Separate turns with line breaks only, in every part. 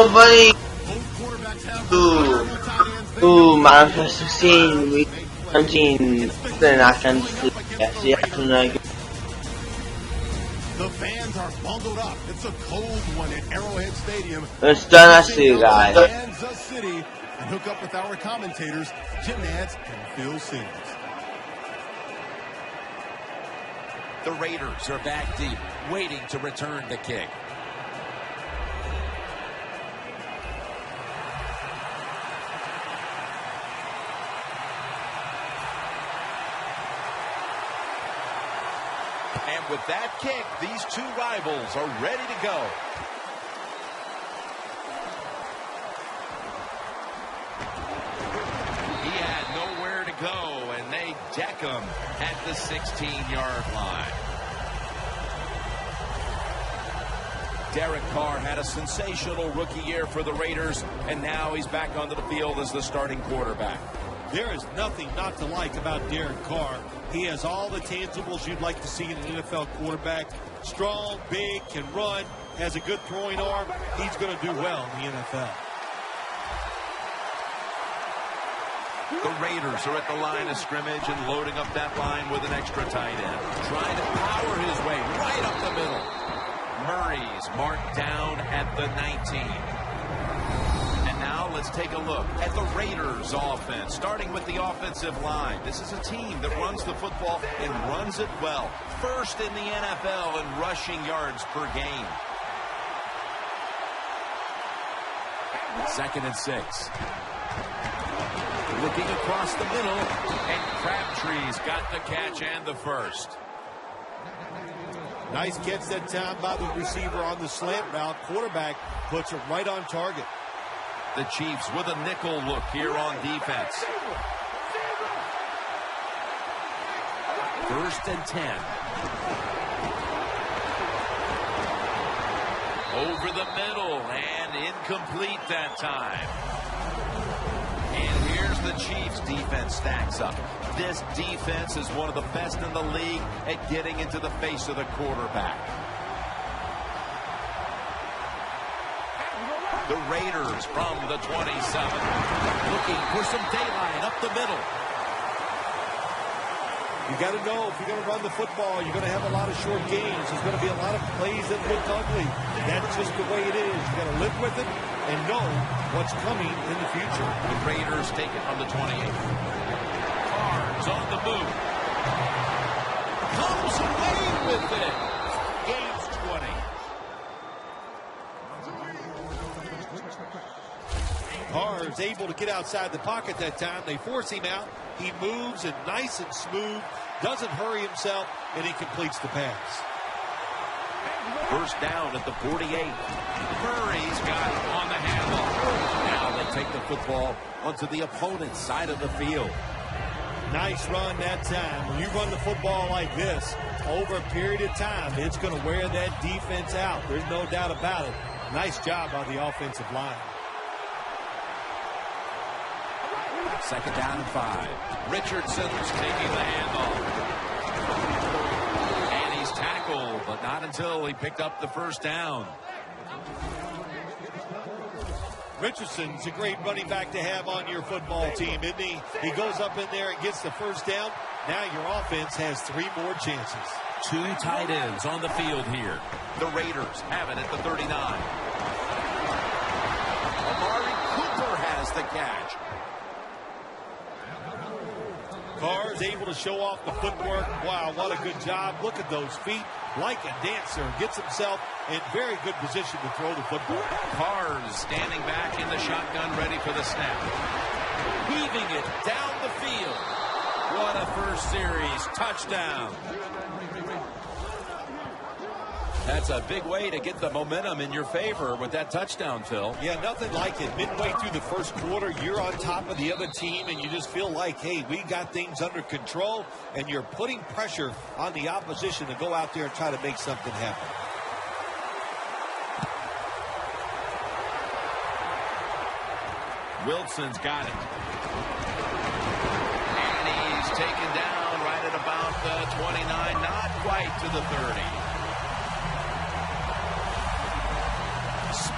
Nobody to Manchester 16 week 17 then I can see tonight.
The fans are bundled up. It's a cold one at Arrowhead Stadium.
It's done, I see you guys.
Kansas City, and hook up with our commentators, Jim Nance and Phil Sims.
The Raiders are back deep, waiting to return the kick. And with that kick, these two rivals are ready to go. He had nowhere to go, and they deck him at the 16-yard line. Derek Carr had a sensational rookie year for the Raiders, and now he's back onto the field as the starting quarterback.
There is nothing not to like about Derek Carr. He has all the tangibles you'd like to see in an NFL quarterback. Strong, big, can run, has a good throwing arm. He's going to do well in the NFL.
The Raiders are at the line of scrimmage and loading up that line with an extra tight end. Trying to power his way right up the middle. Murray's marked down at the 19. Now let's take a look at the Raiders offense, starting with the offensive line. This is a team that runs the football and runs it well. First in the NFL in rushing yards per game. 2nd and 6. Looking across the middle, and Crabtree's got the catch and the first.
Nice catch that time by the receiver on the slant route. Quarterback puts it right on target.
The Chiefs with a nickel look here on defense. 1st and 10. Over the middle and incomplete that time. And here's the Chiefs defense stacks up. This defense is one of the best in the league at getting into the face of the quarterback. The Raiders from the 27. Looking for some daylight up the middle.
You got to know if you're going to run the football, you're going to have a lot of short gains. There's going to be a lot of plays that look ugly. That's just the way it is. You got to live with it and know what's coming in the future.
The Raiders take it from the 28. Carr's on the move. Comes away with it. Gains 20.
Carr is able to get outside the pocket that time. They force him out. He moves and nice and smooth, doesn't hurry himself, and he completes the pass.
1st down at the 48. Murray's got it on the handle. Now they take the football onto the opponent's side of the field.
Nice run that time. When you run the football like this, over a period of time, it's going to wear that defense out. There's no doubt about it. Nice job by the offensive line.
2nd down and 5. Richardson's taking the handoff. And he's tackled, but not until he picked up the 1st down.
Richardson's a great running back to have on your football team, isn't he? He goes up in there and gets the 1st down. Now your offense has 3 more chances.
2 tight ends on the field here. The Raiders have it at the 39. Amari Cooper has the catch.
Carr is able to show off the footwork. Wow, what a good job. Look at those feet. Like a dancer. Gets himself in very good position to throw the football.
Carr's standing back in the shotgun, ready for the snap. Weaving it down the field. What a first series touchdown. That's a big way to get the momentum in your favor with that touchdown, Phil.
Yeah, nothing like it. Midway through the first quarter, you're on top of the other team, and you just feel like, hey, we got things under control, and you're putting pressure on the opposition to go out there and try to make something happen.
Wilson's got it. And he's taken down right at about the 29, not quite to the 30.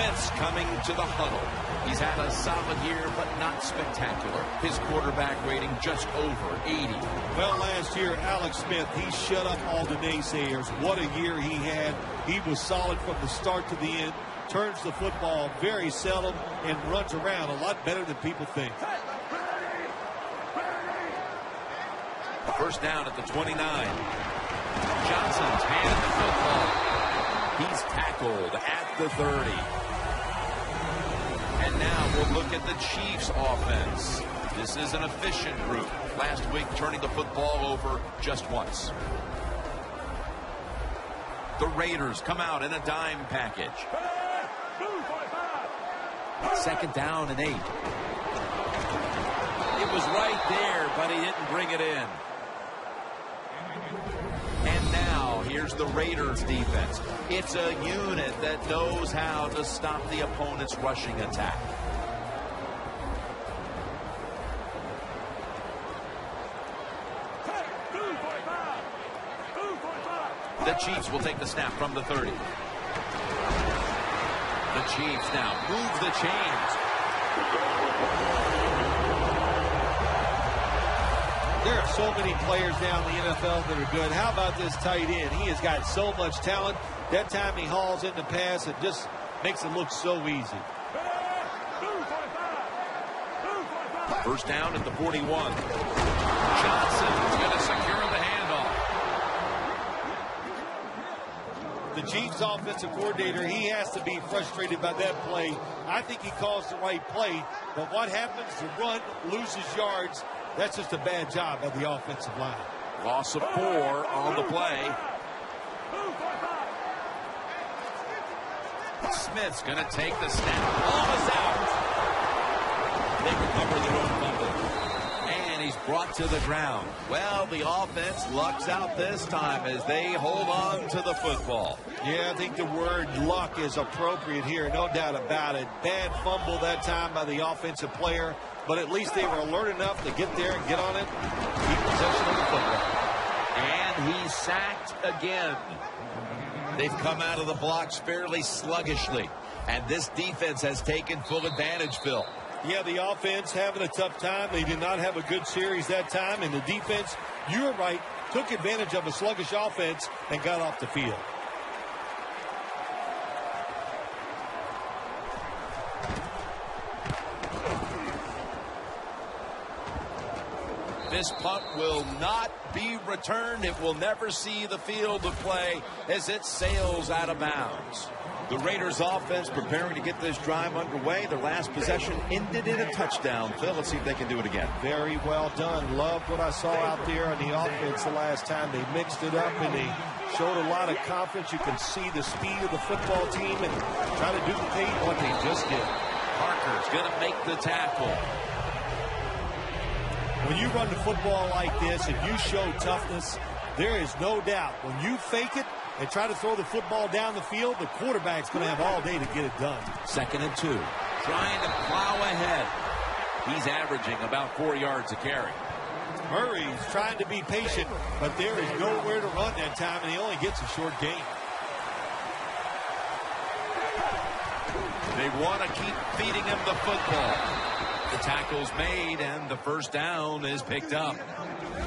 Smith's coming to the huddle. He's had a solid year, but not spectacular. His quarterback rating just over 80.
Well, last year, Alex Smith, he shut up all the naysayers. What a year he had. He was solid from the start to the end. Turns the football very seldom and runs around a lot better than people think.
First down at the 29. Johnson's handed the football. He's tackled at the 30. And now we'll look at the Chiefs offense. This is an efficient group. Last week turning the football over just once. The Raiders come out in a dime package. Second down and 8. It was right there, but he didn't bring it in. And now here's the Raiders defense. It's a unit that knows how to stop the opponent's rushing attack. The Chiefs will take the snap from the 30. The Chiefs now move the chains.
There are so many players now in the NFL that are good. How about this tight end? He has got so much talent. That time he hauls in the pass, it just makes it look so easy.
First down at the 41. Johnson's going to secure the handoff.
The Chiefs offensive coordinator, he has to be frustrated by that play. I think he calls the right play, but what happens? The run loses yards. That's just a bad job of the offensive line.
Loss of 4 on the play. Smith's going to take the snap. Ball is out. They recover their own fumble. And he's brought to the ground. Well, the offense lucks out this time as they hold on to the football.
Yeah, I think the word luck is appropriate here. No doubt about it. Bad fumble that time by the offensive player. But at least they were alert enough to get there and get on it, keep possession of the football.
And he's sacked again. They've come out of the blocks fairly sluggishly. And this defense has taken full advantage, Phil.
Yeah, the offense having a tough time. They did not have a good series that time. And the defense, you were right, took advantage of a sluggish offense and got off the field.
This punt will not be returned. It will never see the field of play as it sails out of bounds. The Raiders offense preparing to get this drive underway. Their last possession ended in a touchdown. Phil, let's see if they can do it again.
Very well done. Loved what I saw out there on the offense the last time. They mixed it up and they showed a lot of confidence. You can see the speed of the football team and try to duplicate what they just did.
Parker's going to make the tackle.
When you run the football like this and you show toughness, there is no doubt when you fake it and try to throw the football down the field, the quarterback's going to have all day to get it done.
2nd and 2. Trying to plow ahead. He's averaging about 4 yards a carry.
Murray's trying to be patient, but there is nowhere to run that time, and he only gets a short gain.
They want to keep feeding him the football. The tackle's made, and the first down is picked up.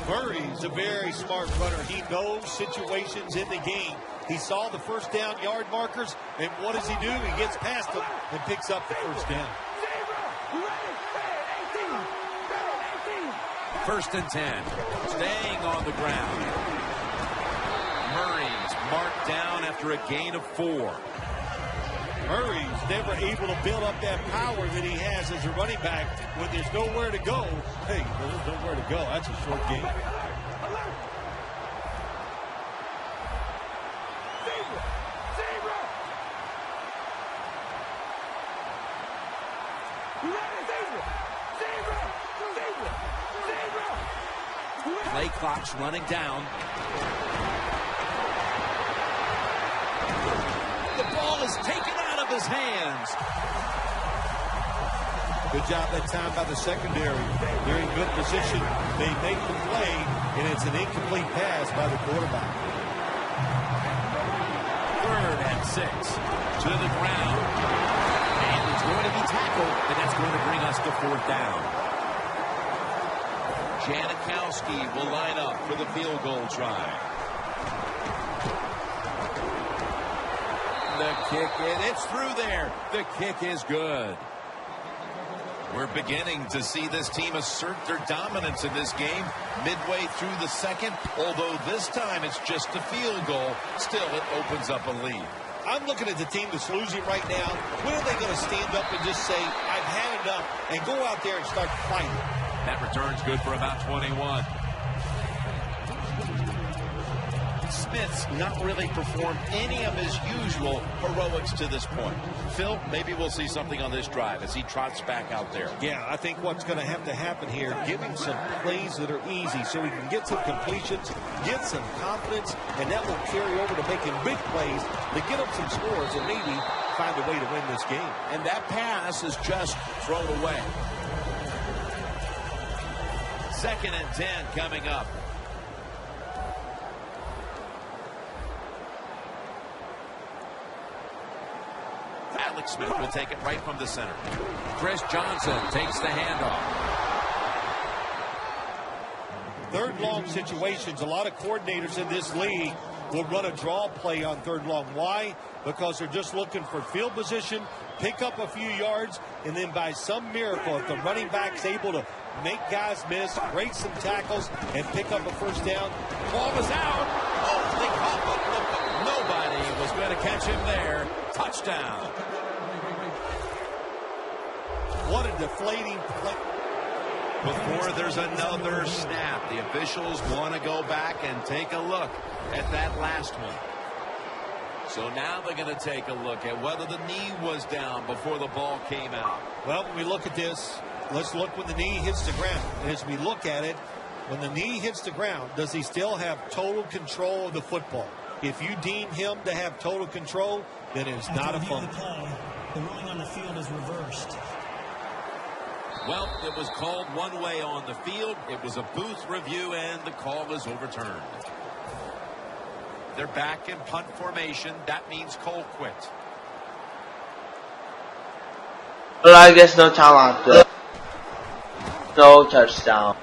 Murray's a very smart runner. He knows situations in the game. He saw the first down yard markers, and what does he do? He gets past them and picks up the first down.
1st and 10. Staying on the ground. Murray's marked down after a gain of 4.
Murray's never able to build up that power that he has as a running back. When there's nowhere to go, hey, there's nowhere to go. That's a short game.
Play clock's running down. The ball is taken out of his hands.
Good job that time by the secondary. They're in good position. They make the play, and it's an incomplete pass by the quarterback.
3rd and 6. To the ground. to 4th down. Janikowski will line up for the field goal try. The kick, it's through there. The kick is good. We're beginning to see this team assert their dominance in this game midway through the second, although this time it's just a field goal. Still, it opens up a lead.
I'm looking at the team that's losing right now. When are they going to stand up and just say, I've had enough, and go out there and start fighting?
That return's good for about 21. Smith's not really performed any of his usual heroics to this point. Phil, maybe we'll see something on this drive as he trots back out there.
Yeah, I think what's going to have to happen here, give him some plays that are easy so he can get some completions, get some confidence, and that will carry over to making big plays to get up some scores and maybe find a way to win this game.
And that pass is just thrown away. 2nd and 10 coming up. Alex Smith will take it right from the center. Chris Johnson takes the handoff.
3rd long situations, a lot of coordinators in this league will run a draw play on 3rd long. Why? Because they're just looking for field position, pick up a few yards, and then by some miracle, if the running back's able to make guys miss, break some tackles, and pick up a 1st down.
Ball is out. Oh, they caught him. Nobody was going to catch him there. Touchdown.
What a deflating play.
Before there's another snap, the officials want to go back and take a look at that last one. So now they're going to take a look at whether the knee was down before the ball came out.
Well, when we look at this, let's look when the knee hits the ground. And as we look at it, when the knee hits the ground, does he still have total control of the football? If you deem him to have total control, then it's not a fumble.
The ruling on the field is reversed.
Well, it was called one way on the field. It was a booth review, and the call is overturned. They're back in punt formation. That means Colquitt.
Well, I guess no timeout. No touchdown.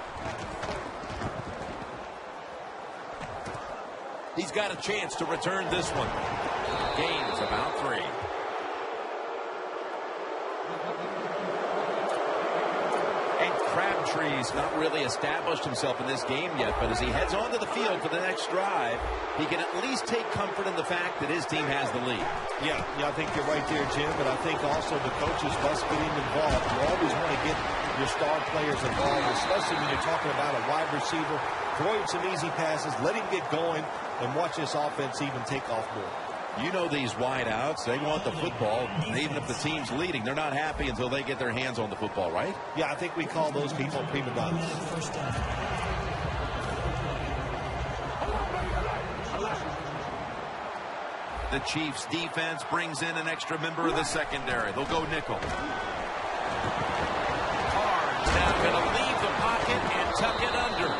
He's got a chance to return this one. Gain's about 3. And Crabtree's not really established himself in this game yet, but as he heads onto the field for the next drive, he can at least take comfort in the fact that his team has the lead.
Yeah, I think you're right there, Jim, but I think also the coaches must get him involved. You always want to get your star players involved, especially when you're talking about a wide receiver. Throw him some easy passes, let him get going, and watch this offense even take off more.
You know these wideouts, they want the football, and even if the team's leading, they're not happy until they get their hands on the football, right?
Yeah, I think we call those people prima donnas.
The Chiefs defense brings in an extra member of the secondary. They'll go nickel. Carr's now going to leave the pocket and tuck it under.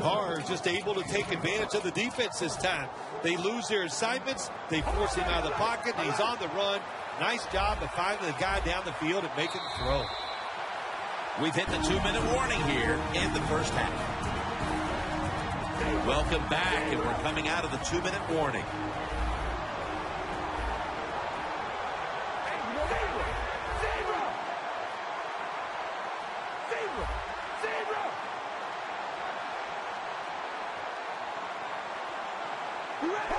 Carr is just able to take advantage of the defense this time. They lose their assignments. They force him out of the pocket, and he's on the run. Nice job of finding the guy down the field and making the throw.
We've hit the 2-minute warning here in the first half. Welcome back, and we're coming out of the 2-minute warning.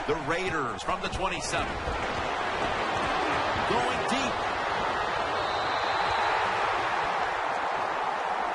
The Raiders from the 27.